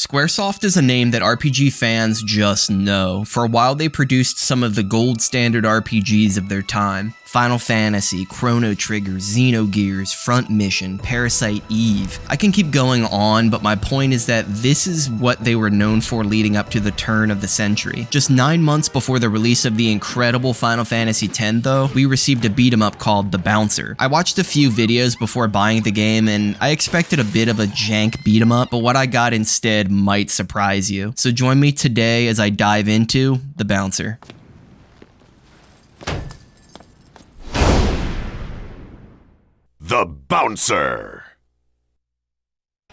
SquareSoft is a name that RPG fans just know. For a while they produced some of the gold standard RPGs of their time. Final Fantasy, Chrono Trigger, Xenogears, Front Mission, Parasite Eve. I can keep going on, but my point is that this is what they were known for leading up to the turn of the century. Just 9 months before the release of the incredible Final Fantasy X though, we received a beat-em-up called The Bouncer. I watched a few videos before buying the game and I expected a bit of a jank beat-em-up, but what I got instead might surprise you. So join me today as I dive into The Bouncer. The Bouncer.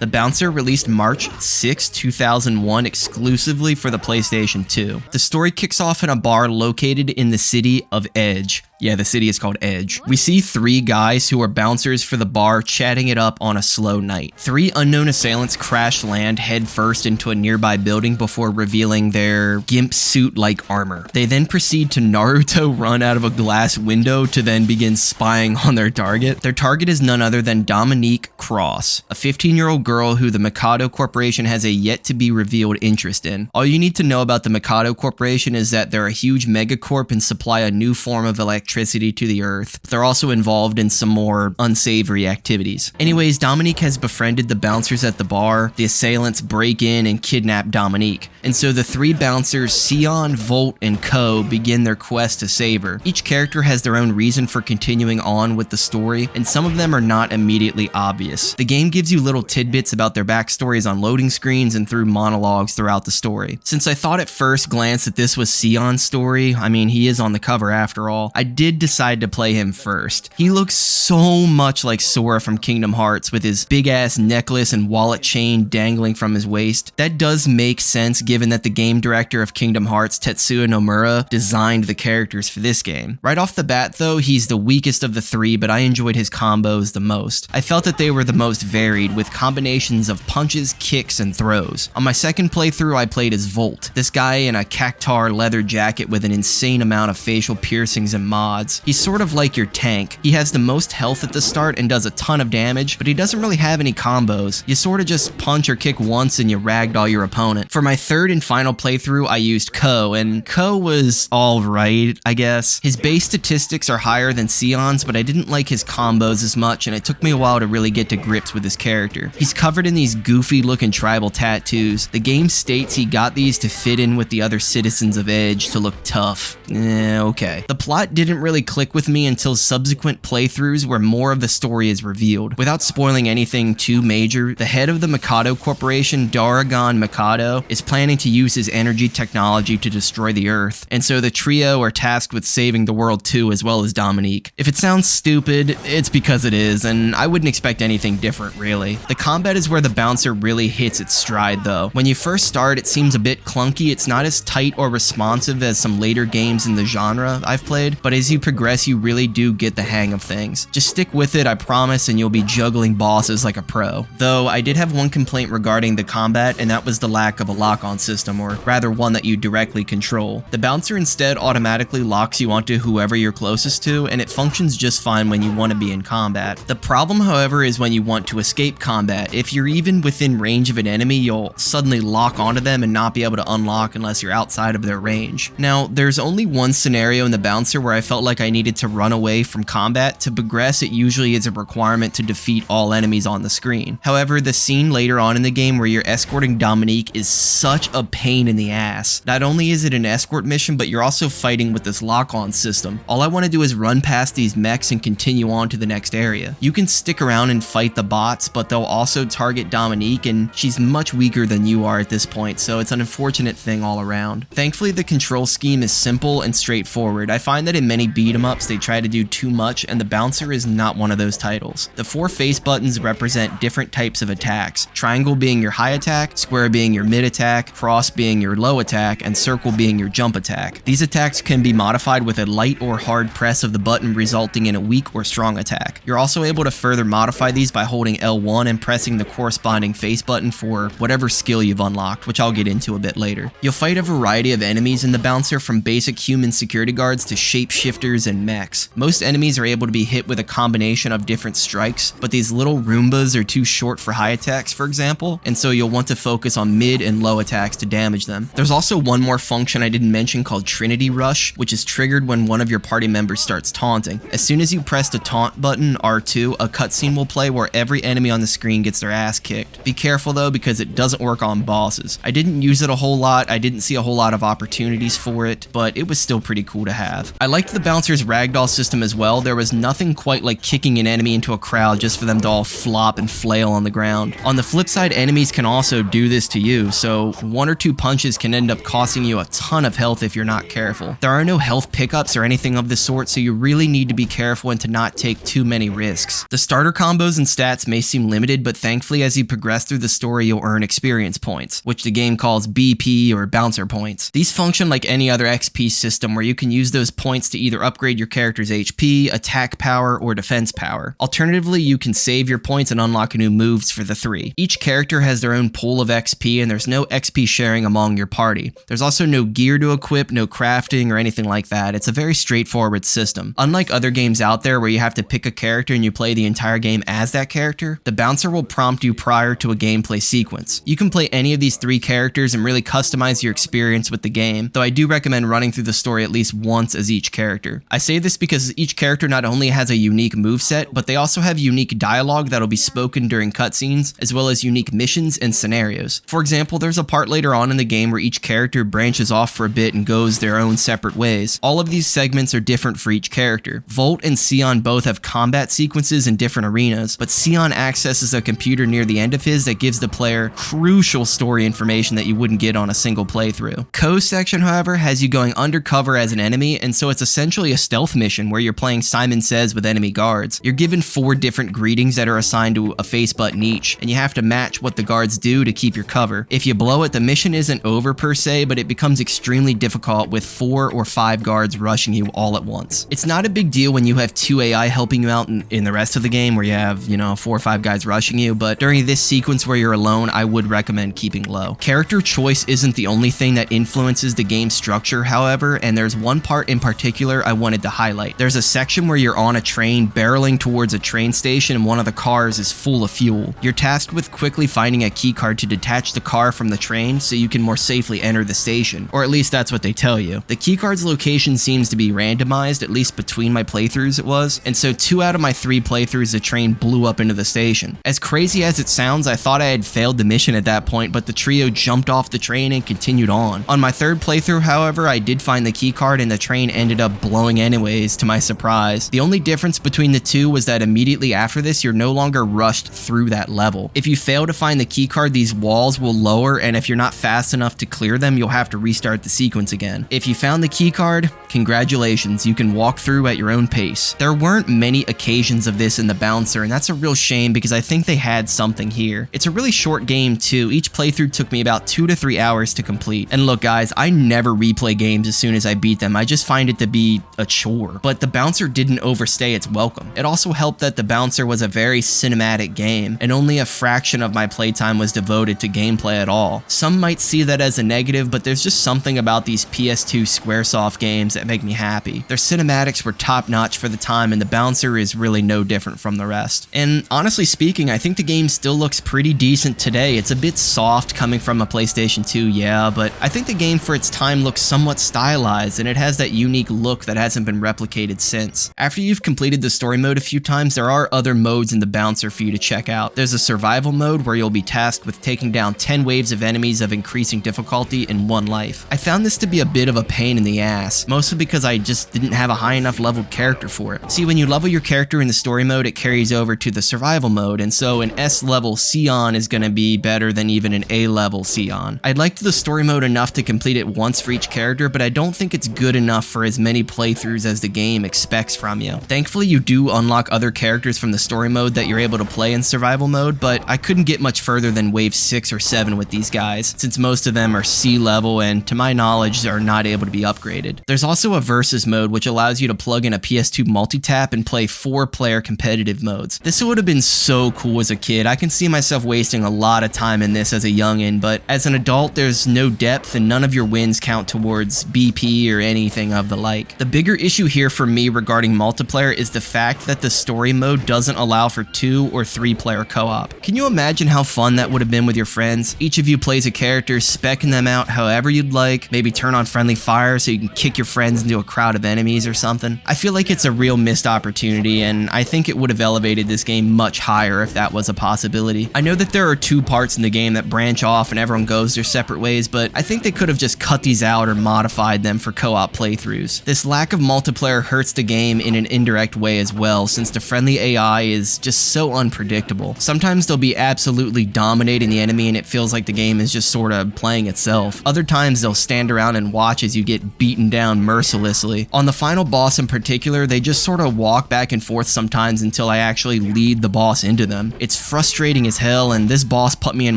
The Bouncer released March 6, 2001 exclusively for the PlayStation 2. The story kicks off in a bar located in the city of Edge. Yeah, the city is called Edge. We see 3 guys who are bouncers for the bar chatting it up on a slow night. 3 unknown assailants crash land headfirst into a nearby building before revealing their gimp suit-like armor. They then proceed to Naruto run out of a glass window to then begin spying on their target. Their target is none other than Dominique Cross, a 15-year-old girl who the Mikado Corporation has a yet-to-be-revealed interest in. All you need to know about the Mikado Corporation is that they're a huge megacorp and supply a new form of electricity to the earth. They're also involved in some more unsavory activities. Anyways, Dominique has befriended the bouncers at the bar. The assailants break in and kidnap Dominique. And so the 3 bouncers, Sion, Volt, and Ko, begin their quest to save her. Each character has their own reason for continuing on with the story, and some of them are not immediately obvious. The game gives you little tidbits about their backstories on loading screens and through monologues throughout the story. Since I thought at first glance that this was Sion's story, I mean, he is on the cover after all, I did decide to play him first. He looks so much like Sora from Kingdom Hearts with his big ass necklace and wallet chain dangling from his waist. That does make sense given that the game director of Kingdom Hearts, Tetsuya Nomura, designed the characters for this game. Right off the bat though, he's the weakest of the 3, but I enjoyed his combos the most. I felt that they were the most varied with combinations of punches, kicks, and throws. On my second playthrough, I played as Volt, this guy in a cactar leather jacket with an insane amount of facial piercings and mods. He's sort of like your tank. He has the most health at the start and does a ton of damage, but he doesn't really have any combos. You sort of just punch or kick once and you ragdoll your opponent. For my third and final playthrough, I used Ko, and Ko was alright, I guess. His base statistics are higher than Sion's, but I didn't like his combos as much, and it took me a while to really get to grips with his character. He's covered in these goofy looking tribal tattoos. The game states he got these to fit in with the other citizens of Edge to look tough. Okay. The plot didn't really click with me until subsequent playthroughs where more of the story is revealed. Without spoiling anything too major, the head of the Mikado Corporation, Daragon Mikado, is planning to use his energy technology to destroy the Earth, and so the trio are tasked with saving the world too, as well as Dominique. If it sounds stupid, it's because it is, and I wouldn't expect anything different really. The combat is where the Bouncer really hits its stride though. When you first start, it seems a bit clunky. It's not as tight or responsive as some later games in the genre I've played, but as you progress, you really do get the hang of things. Just stick with it, I promise, and you'll be juggling bosses like a pro. Though I did have one complaint regarding the combat, and that was the lack of a lock-on system, or rather one that you directly control. The Bouncer instead automatically locks you onto whoever you're closest to, and it functions just fine when you want to be in combat. The problem, however, is when you want to escape combat. If you're even within range of an enemy, you'll suddenly lock onto them and not be able to unlock unless you're outside of their range. Now, there's only one scenario in the Bouncer where I felt like I needed to run away from combat. To progress, it usually is a requirement to defeat all enemies on the screen. However, the scene later on in the game where you're escorting Dominique is such a pain in the ass. Not only is it an escort mission, but you're also fighting with this lock-on system. All I want to do is run past these mechs and continue on to the next area. You can stick around and fight the bots, but they'll also target Dominique, and she's much weaker than you are at this point, so it's an unfortunate thing all around. Thankfully, the control scheme is simple and straightforward. I find that in many beat-em-ups, they try to do too much, and the Bouncer is not one of those titles. The 4 face buttons represent different types of attacks, triangle being your high attack, square being your mid attack, cross being your low attack, and circle being your jump attack. These attacks can be modified with a light or hard press of the button, resulting in a weak or strong attack. You're also able to further modify these by holding L1 and pressing the corresponding face button for whatever skill you've unlocked, which I'll get into a bit later. You'll fight a variety of enemies in the Bouncer, from basic human security guards to shapeshifters shapeshifters, and mechs. Most enemies are able to be hit with a combination of different strikes, but these little Roombas are too short for high attacks, for example, and so you'll want to focus on mid and low attacks to damage them. There's also one more function I didn't mention called Trinity Rush, which is triggered when one of your party members starts taunting. As soon as you press the taunt button, R2, a cutscene will play where every enemy on the screen gets their ass kicked. Be careful though, because it doesn't work on bosses. I didn't use it a whole lot, I didn't see a whole lot of opportunities for it, but it was still pretty cool to have. I liked the bouncer's ragdoll system as well. There was nothing quite like kicking an enemy into a crowd just for them to all flop and flail on the ground. On the flip side, enemies can also do this to you, so one or two punches can end up costing you a ton of health if you're not careful. There are no health pickups or anything of the sort, so you really need to be careful and to not take too many risks. The starter combos and stats may seem limited, but thankfully as you progress through the story you'll earn experience points, which the game calls BP or bouncer points. These function like any other XP system where you can use those points to either upgrade your character's HP, attack power, or defense power. Alternatively, you can save your points and unlock new moves for the three. Each character has their own pool of XP and there's no XP sharing among your party. There's also no gear to equip, no crafting, or anything like that. It's a very straightforward system. Unlike other games out there where you have to pick a character and you play the entire game as that character, the bouncer will prompt you prior to a gameplay sequence. You can play any of these three characters and really customize your experience with the game, though I do recommend running through the story at least once as each character. I say this because each character not only has a unique moveset, but they also have unique dialogue that'll be spoken during cutscenes, as well as unique missions and scenarios. For example, there's a part later on in the game where each character branches off for a bit and goes their own separate ways. All of these segments are different for each character. Volt and Sion both have combat sequences in different arenas, but Sion accesses a computer near the end of his that gives the player crucial story information that you wouldn't get on a single playthrough. Ko's section, however, has you going undercover as an enemy, and so it's essentially a stealth mission where you're playing Simon Says with enemy guards. You're given 4 different greetings that are assigned to a face button each, and you have to match what the guards do to keep your cover. If you blow it, the mission isn't over per se, but it becomes extremely difficult with 4 or 5 guards rushing you all at once. It's not a big deal when you have 2 AI helping you out in the rest of the game where you have, 4 or 5 guys rushing you, but during this sequence where you're alone, I would recommend keeping low. Character choice isn't the only thing that influences the game's structure, however, and there's one part in particular I wanted to highlight. There's a section where you're on a train barreling towards a train station and one of the cars is full of fuel. You're tasked with quickly finding a keycard to detach the car from the train so you can more safely enter the station, or at least that's what they tell you. The keycard's location seems to be randomized, at least between my playthroughs it was, and so 2 out of my 3 playthroughs the train blew up into the station. As crazy as it sounds, I thought I had failed the mission at that point, but the trio jumped off the train and continued on. On my 3rd playthrough, however, I did find the keycard and the train ended up blowing anyways, to my surprise. The only difference between the two was that immediately after this, you're no longer rushed through that level. If you fail to find the keycard, these walls will lower, and if you're not fast enough to clear them, you'll have to restart the sequence again. If you found the keycard, congratulations, you can walk through at your own pace. There weren't many occasions of this in the bouncer, and that's a real shame because I think they had something here. It's a really short game too. Each playthrough took me about 2 to 3 hours to complete. And look guys, I never replay games as soon as I beat them. I just find it to be a chore. But the bouncer didn't overstay its welcome. It also helped that the bouncer was a very cinematic game, and only a fraction of my playtime was devoted to gameplay at all. Some might see that as a negative, but there's just something about these PS2 SquareSoft games that make me happy. Their cinematics were top notch for the time, and the bouncer is really no different from the rest. And honestly speaking, I think the game still looks pretty decent today. It's a bit soft coming from a PlayStation 2, yeah, but I think the game for its time looks somewhat stylized, and it has that unique look that hasn't been replicated since. After you've completed the story mode a few times, there are other modes in the bouncer for you to check out. There's a survival mode where you'll be tasked with taking down 10 waves of enemies of increasing difficulty in 1 life. I found this to be a bit of a pain in the ass, mostly because I just didn't have a high enough leveled character for it. See, when you level your character in the story mode, it carries over to the survival mode, and so an S level Sion is going to be better than even an A level Sion. I liked the story mode enough to complete it once for each character, but I don't think it's good enough for as many playthroughs as the game expects from you. Thankfully, you do unlock other characters from the story mode that you're able to play in survival mode, but I couldn't get much further than wave 6 or 7 with these guys, since most of them are C level and, to my knowledge, are not able to be upgraded. There's also a versus mode, which allows you to plug in a PS2 multi-tap and play 4-player competitive modes. This would have been so cool as a kid. I can see myself wasting a lot of time in this as a youngin', but as an adult, there's no depth and none of your wins count towards BP or anything of the like. The bigger issue here for me regarding multiplayer is the fact that the story mode doesn't allow for 2 or 3 player co-op. Can you imagine how fun that would have been with your friends? Each of you plays a character, speccing them out however you'd like, maybe turn on friendly fire so you can kick your friends into a crowd of enemies or something. I feel like it's a real missed opportunity, and I think it would have elevated this game much higher if that was a possibility. I know that there are 2 parts in the game that branch off and everyone goes their separate ways, but I think they could have just cut these out or modified them for co-op playthroughs. This lack of multiplayer hurts the game in an indirect way as well, since the friendly AI is just so unpredictable. Sometimes they'll be absolutely dominating the enemy and it feels like the game is just sort of playing itself. Other times they'll stand around and watch as you get beaten down mercilessly. On the final boss in particular, they just sort of walk back and forth sometimes until I actually lead the boss into them. It's frustrating as hell, and this boss put me in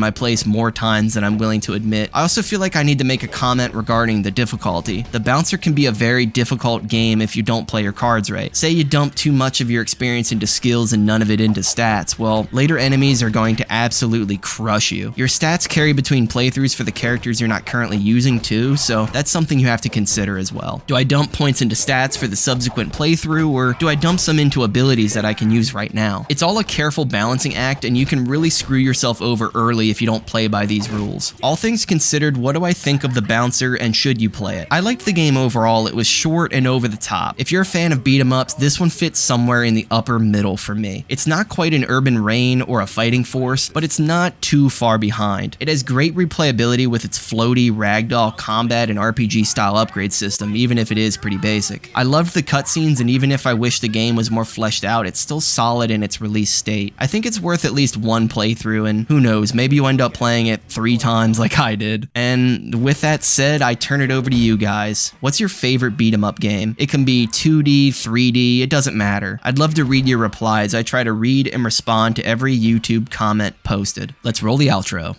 my place more times than I'm willing to admit. I also feel like I need to make a comment regarding the difficulty. The Bouncer can be a very difficult game if you don't play your cards right. Say you dump too much of your experience into skills and none of it into stats. Well, later enemies are going to absolutely crush you. Your stats carry between playthroughs for the characters you're not currently using too, so that's something you have to consider as well. Do I dump points into stats for the subsequent playthrough, or do I dump some into abilities that I can use right now? It's all a careful balancing act, and you can really screw yourself over early if you don't play by these rules. All things considered, what do I think of the Bouncer, and should you play it? I liked the game overall. It was short and over the top. If you're a fan of beat-em-ups, this one fits somewhere in the upper middle for me. It's not quite an Urban Reign or a Fighting Force, but it's not too far behind. It has great replayability with its floaty, ragdoll combat and RPG style upgrade system, even if it is pretty basic. I loved the cutscenes, and even if I wish the game was more fleshed out, it's still solid in its release state. I think it's worth at least one playthrough, and who knows, maybe you end up playing it 3 times like I did. And with that said, I turn it over to you guys. What's your favorite beat 'em up game? It can be 2D, 3D, it doesn't matter. I'd love to read your replies. I try to read and respond to every YouTube comment posted. Let's roll the outro.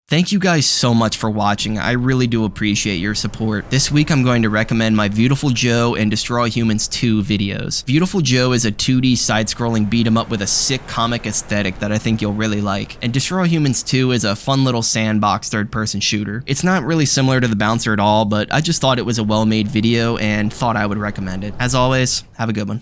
Thank you guys so much for watching. I really do appreciate your support. This week I'm going to recommend my Beautiful Joe and Destroy Humans 2 videos. Beautiful Joe is a 2D side-scrolling beat-em-up with a sick comic aesthetic that I think you'll really like. And Destroy Humans 2 is a fun little sandbox third-person shooter. It's not really similar to the Bouncer at all, but I just thought it was a well-made video and thought I would recommend it. As always, have a good one.